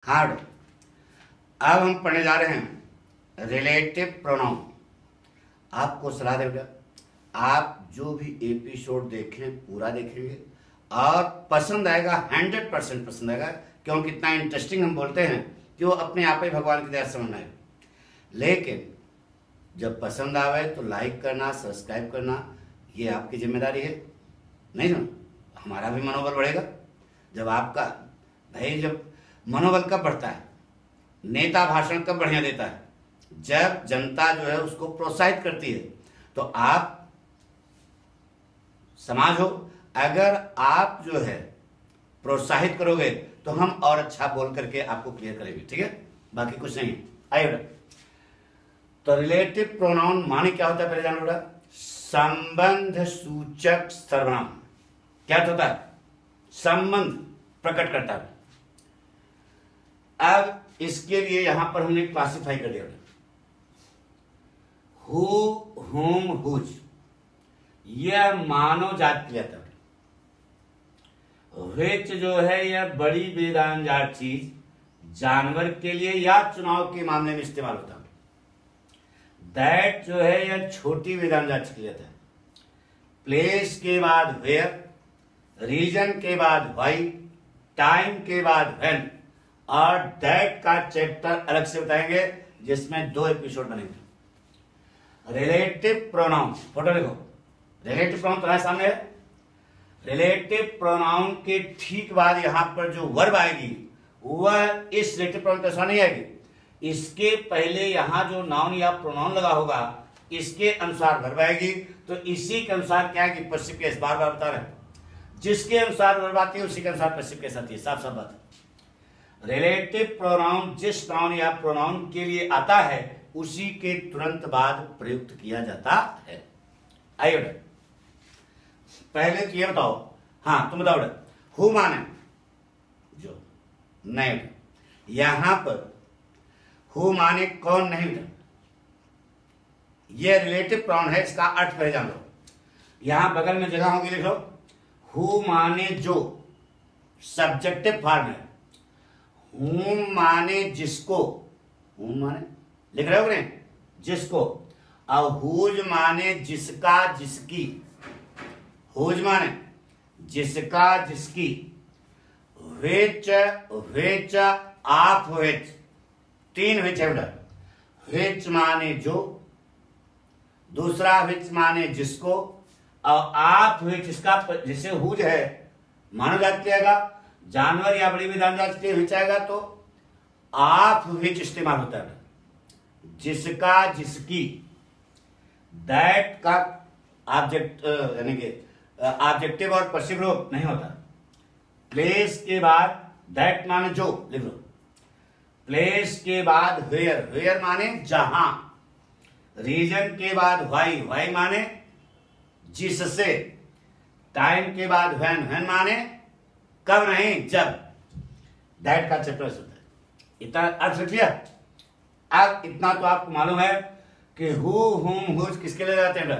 Hard. अब हम पढ़ने जा रहे हैं रिलेटिव प्रोनाउन। आपको सलाह दे बेटा, आप जो भी एपिसोड देखें पूरा देखेंगे और पसंद आएगा, 100% पसंद आएगा, क्योंकि इतना इंटरेस्टिंग हम बोलते हैं कि वो अपने आप ही भगवान की दया से समझ में आए। लेकिन जब पसंद आवे तो लाइक करना, सब्सक्राइब करना, ये आपकी जिम्मेदारी है। नहीं ना, हमारा भी मनोबल बढ़ेगा। जब आपका भाई, जब मनोबल कब बढ़ता है, नेता भाषण कब बढ़िया देता है, जब जनता जो है उसको प्रोत्साहित करती है। तो आप समाज हो, अगर आप जो है प्रोत्साहित करोगे तो हम और अच्छा बोल करके आपको क्लियर करेंगे। ठीक है, बाकी कुछ नहीं। आइए बेटा, तो रिलेटिव प्रोनाउन माने क्या होता है पहले जानो बेटा। संबंध सूचक सर्वनाम। क्या होता है? संबंध प्रकट करता है। अब इसके लिए यहां पर हमने क्लासिफाई कर दिया, हु, हुम, हुज। यह मानव जात के लिए आता है। विच जो है यह बड़ी बेदानजात चीज जानवर के लिए या चुनाव के मामले में इस्तेमाल होता है। दैट जो है यह छोटी बेदानजात के लिए आता है। प्लेस के बाद वेयर, रीजन के बाद व्हाई, टाइम के बाद व्हेन, और दैट का चैप्टर अलग से बताएंगे जिसमें 2 एपिसोड बनेंगे। रिलेटिव प्रोनाउन, फोटो देखो, रिलेटिव प्रोनाउन तुम्हारे सामने है। रिलेटिव प्रोनाउन के ठीक बाद यहां पर जो वर्ब आएगी वह इस रिलेटिव प्रोनाउन के साथ नहीं आएगी। इसके पहले यहां जो नाउन या प्रोनाउन लगा होगा इसके अनुसार वर्ब आएगी। तो इसी के अनुसार क्या आएगी? पश्चिम केस। बार बार बता रहे हैं, जिसके अनुसार वर्ब आती है उसी के अनुसार पश्चिम केस आती है। साफ साफ बात। रिलेटिव प्रोनाउन जिस नाउन या प्रोनाउन के लिए आता है उसी के तुरंत बाद प्रयुक्त किया जाता है। आइए बेटा, पहले तो ये बताओ, हाँ तुम बताओ बेटा, हु माने जो नहीं बेटा, यहां पर हु माने कौन नहीं बेटा। यह रिलेटिव प्रोनाउन है, इसका अर्थ पहले जान लो। यहां बगल में जगह होगी, लिख लो हु माने जो, सब्जेक्टिव फॉर्म है। हुम माने जिसको, हुम माने लिख रहे हो नहीं, जिसको। और हुज माने जिसका जिसकी, हुज माने जिसका जिसकी। Which, which, of which, 3 which है बेटा। व्हिच माने जो, दूसरा व्हिच माने जिसको, और ऑफ व्हिच इसका जिसे हुज है मानव जात किया, जानवर या बड़ी बेदानजात के लिए व्हिच आएगा तो ऑफ व्हिच इस्तेमाल होता है। जिसका जिसकी, दैट का ऑब्जेक्ट यानी कि ऑब्जेक्टिव और पसिव रूप नहीं होता। प्लेस के बाद दैट माने जो, लिख लो। प्लेस के बाद वेयर, वेयर माने जहां। रीजन के बाद व्हाई, व्हाई माने जिससे। टाइम के बाद व्हेन, व्हेन माने कब नहीं जब। दैट का चैप्टर होता है। इतना अर्थ लिया। अब इतना तो आपको मालूम है कि हु, हुम, हुज किसके लिए जाते हैं?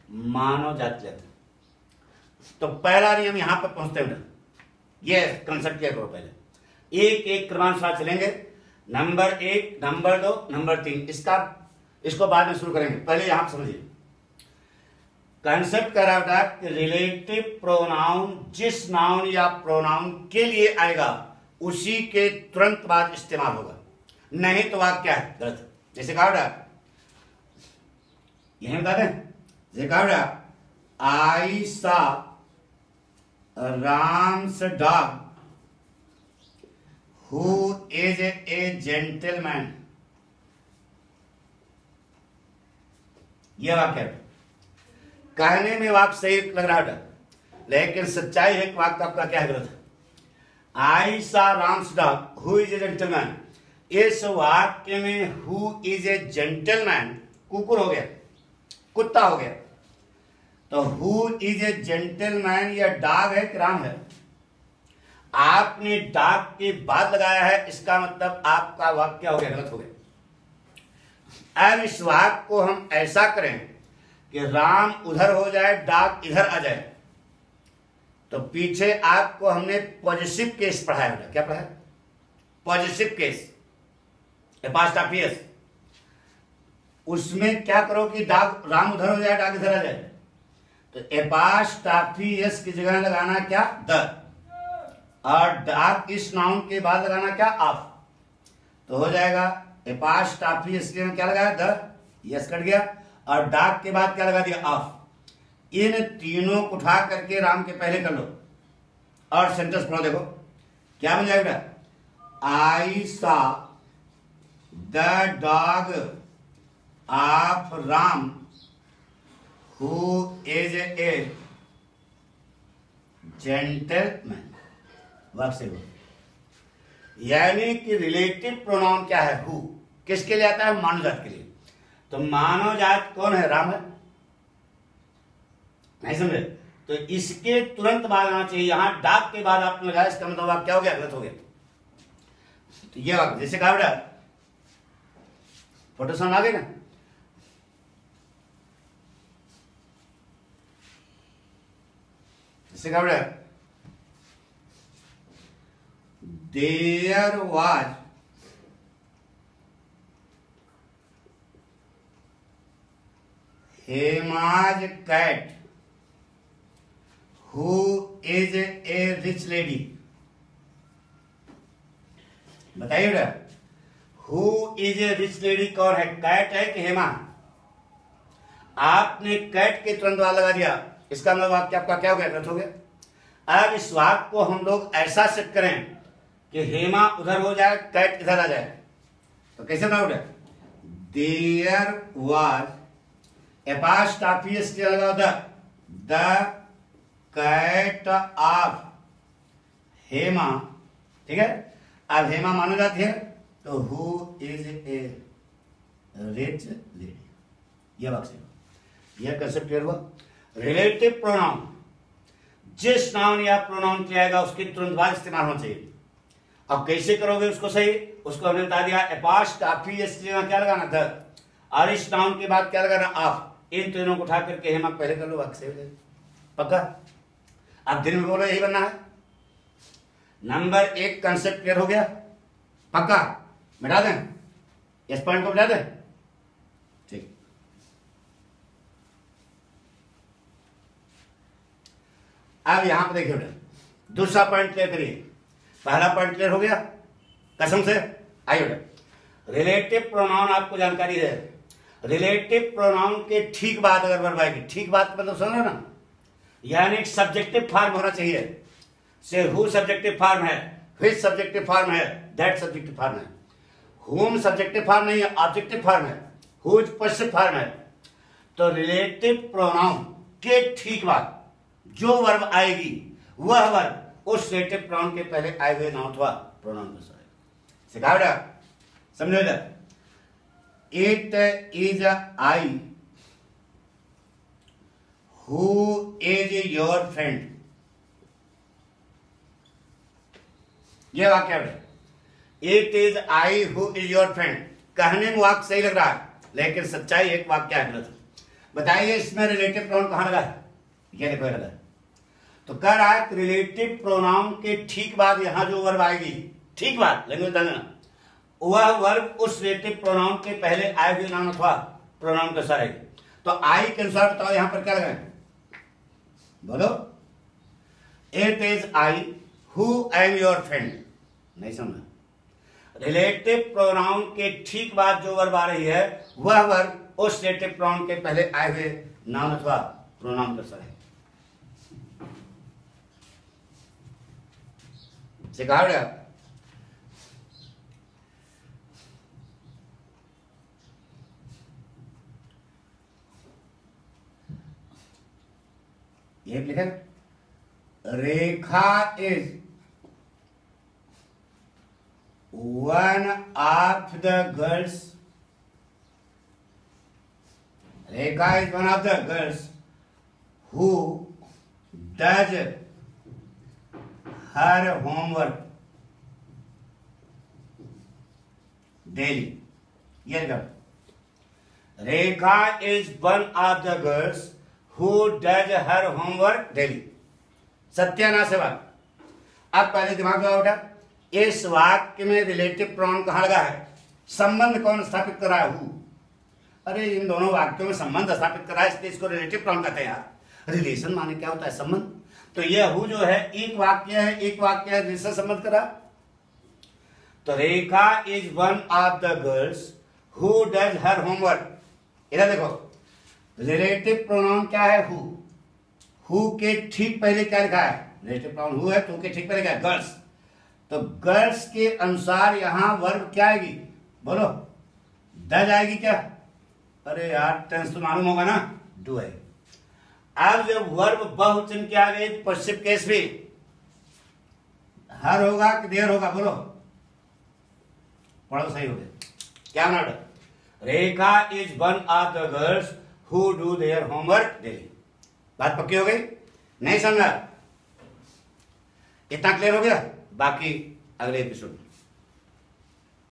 मानव जात के लिए। तो पहला नियम यहां पर पहुंचते हैं, ये कंसेप्ट किया करो। पहले एक एक क्रमानुसार चलेंगे। नंबर 1, नंबर 2, नंबर 3, इसको बाद में शुरू करेंगे। पहले यहां पर समझिए कंसेप्ट कर रहा था कि रिलेटिव प्रोनाउन जिस नाउन या प्रोनाउन के लिए आएगा उसी के तुरंत बाद इस्तेमाल होगा, नहीं तो वाक्य क्या है? गलत। जैसे कहा बेटा, यही बता दें, जैसे कहा बेटा, आई सा Ram's dog who is A gentleman. यह वाक्य है। कहने में वाक्य सही लग रहा है, लेकिन सच्चाई है कि वाक्य आपका क्या है? गलत है। आई सा Ram's dog who is A gentleman, इस वाक्य में हु इज ए जेंटलमैन कुकुर हो गया, कुत्ता हो गया। तो हु इज ए जेंटलमैन यह डॉग है कि राम है? आपने डॉग के बाद लगाया है, इसका मतलब आपका वाक्य हो गया, गलत हो गया। अब इस वाक्य को हम ऐसा करें कि राम उधर हो जाए, डॉग इधर आ जाए, तो पीछे आपको हमने पॉजिटिव केस पढ़ाया। क्या पढ़ाया? पॉजिटिव केस एपास्टाफियस, उसमें क्या करो कि डाक राम उधर हो जाए, डाक इधर आ जाए, तो एपास्टाफियस की जगह लगाना क्या? द, और डाक इस नाउन के बाद लगाना क्या? ऑफ। तो हो जाएगा एपास्टाफियस के क्या लगाया? द, यस कट गया, और डाक के बाद क्या लगा दिया? ऑफ। इन तीनों को उठा करके राम के पहले कर लो और सेंटेंस पढ़ो, देखो क्या बन जाएगा? आई सा the dog of Ram who is A gentleman. Verb से हो, यानी कि रिलेटिव प्रोनाउन क्या है? हु, किसके लिए आता है? मानव जात के लिए। तो मानव जात कौन है? राम है, नहीं समझे? तो इसके तुरंत बाद आना चाहिए, यहां डाक के बाद आपने लगाया, इसका मतलब आप क्या हो गया? गलत हो गया। तो ये वाक्य जैसे कहा बेटा, फोटो समझ आ गई ना? जैसे कहा बेटा, देयर वाज हेमाज cat who is a rich lady. बताइए बेटा, who is a rich lady कौन है? कैट है कि हेमा? आपने कैट के तुरंत बाद लगा दिया, इसका मतलब वाक्य आपका क्या हो गया? गलत हो गया। अब इस वाक्य को हम लोग ऐसा सेट करें कि हेमा उधर हो जाए, कैट इधर आ जाए, तो कैसे बनाओ बेटा? देयर वाज एपास्टाफियस के लगाओ द कैट ऑफ हेमा, ठीक है? अब हेमा माना जाती है, तो who is a rich lady, यह वाक्य, यह कंसेप्ट क्लियर हुआ? रिलेटिव प्रोनाउन जिस नाउन या प्रोनाउन किया जाएगा उसके तुरंत बाद इस्तेमाल होना चाहिए। अब कैसे करोगे उसको सही? उसको हमने बता दिया, एपास्टाफियस की जगह क्या लगाना? द, और इस नाउन के बाद क्या लगाना? ऑफ। इन तीनों को उठा करके हेमा पहले कर लो, वाक्य सही हो जाएगा। पक्का? अब दिन में बोलो यही बनना है। नंबर 1 कंसेप्ट क्लियर हो गया? पक्का? मिटा दें इस पॉइंट को, मिटा दें? ठीक। अब यहां पर देखिए बेटा, दूसरा पॉइंट क्लियर करिए। पहला पॉइंट क्लियर हो गया कसम से? आइए बेटा, रिलेटिव प्रोनाउन आपको जानकारी है, रिलेटिव प्रोनाउन के ठीक बाद अगर वर्ब आएगी, ठीक बाद मतलब समझो ना, यानी एक सब्जेक्टिव फॉर्म होना चाहिए। से हु सब्जेक्टिव फॉर्म है, व्हिच सब्जेक्टिव फॉर्म है, दैट सब्जेक्टिव फॉर्म है, हुम सब्जेक्टिव फॉर्म नहीं है, ऑब्जेक्टिव फॉर्म है, हुज पॉसेसिव फॉर्म है। तो रिलेटिव प्रोनाउन के ठीक बाद जो वर्ब आएगी वह वर्ब उस रिलेटिव प्रोनाउन के पहले आए हुए नाउन अथवा प्रोनाउन के साथ। सिखा बेटा, समझो इधर। It is I who is your friend, यह वाक्य है। It is I who is your friend, कहने में वाक्य सही लग रहा है, लेकिन सच्चाई एक वाक्य है गलत। बताइए इसमें रिलेटिव प्रोनाउन कहां लगा है? ये देखो लगा है। तो कह रहा है रिलेटिव प्रोनाउन के ठीक बाद यहां जो वर्ब आएगी, ठीक बाद लैंग्वेज देना, वह वर्ब उस रिलेटिव प्रोनाउन के पहले आए हुए नाउन अथवा प्रोनाउन के साथ आएगी। तो आई के अनुसार बताओ यहां पर क्या लगाए? बोलो। It is I who I am your friend, नहीं समझा? रिलेटिव प्रोनाउन के ठीक बाद जो वर्ब आ रही है वह वर्ब उस रिलेटिव प्रोनाउन के पहले आए हुए नाउन अथवा प्रोनाउन के साथ है। सिखा रहे आप? ये लिखा Rekha is one of the girls, Rekha is one of the girls who does her homework daily. ये Rekha is one of the girls who does her homework daily. सत्यानाश है बात। अब पहले दिमाग में उठा, इस वाक्य में रिलेटिव प्रोनाउन कहां लगा है? संबंध कौन स्थापित कर रहा है? हु। अरे इन दोनों वाक्यों में संबंध स्थापित कर रहा है, इसलिए इसको रिलेटिव प्रोनाउन कहते हैं यार। रिलेशन माने क्या होता है? संबंध। तो ये हु जो है एक वाक्य है, एक वाक्य है जिससे संबंध करा। तो Rekha is one of the girls who does her homework. इधर देखो, रिलेटिव प्रोनाउन क्या है? हु। हु के ठीक पहले क्या लिखा है? रिलेटिव प्रोनाउन हु है, तो के ठीक पहले क्या है? गर्ल्स। तो गर्ल्स के अनुसार यहां वर्ब क्या आएगी? बोलो, डज आएगी क्या? अरे यार टेंस तो मालूम होगा ना, डू है। अब जब वर्ब बहुवचन के आगे पश्चिम केस भी हर होगा कि देर होगा? बोलो, पढ़ो सही हो गया। क्या नाम? Rekha is one of the girls who do their homework daily. बात पक्की हो गई? नहीं समझा? इतना क्लियर हो गया? बाकी अगले एपिसोड में।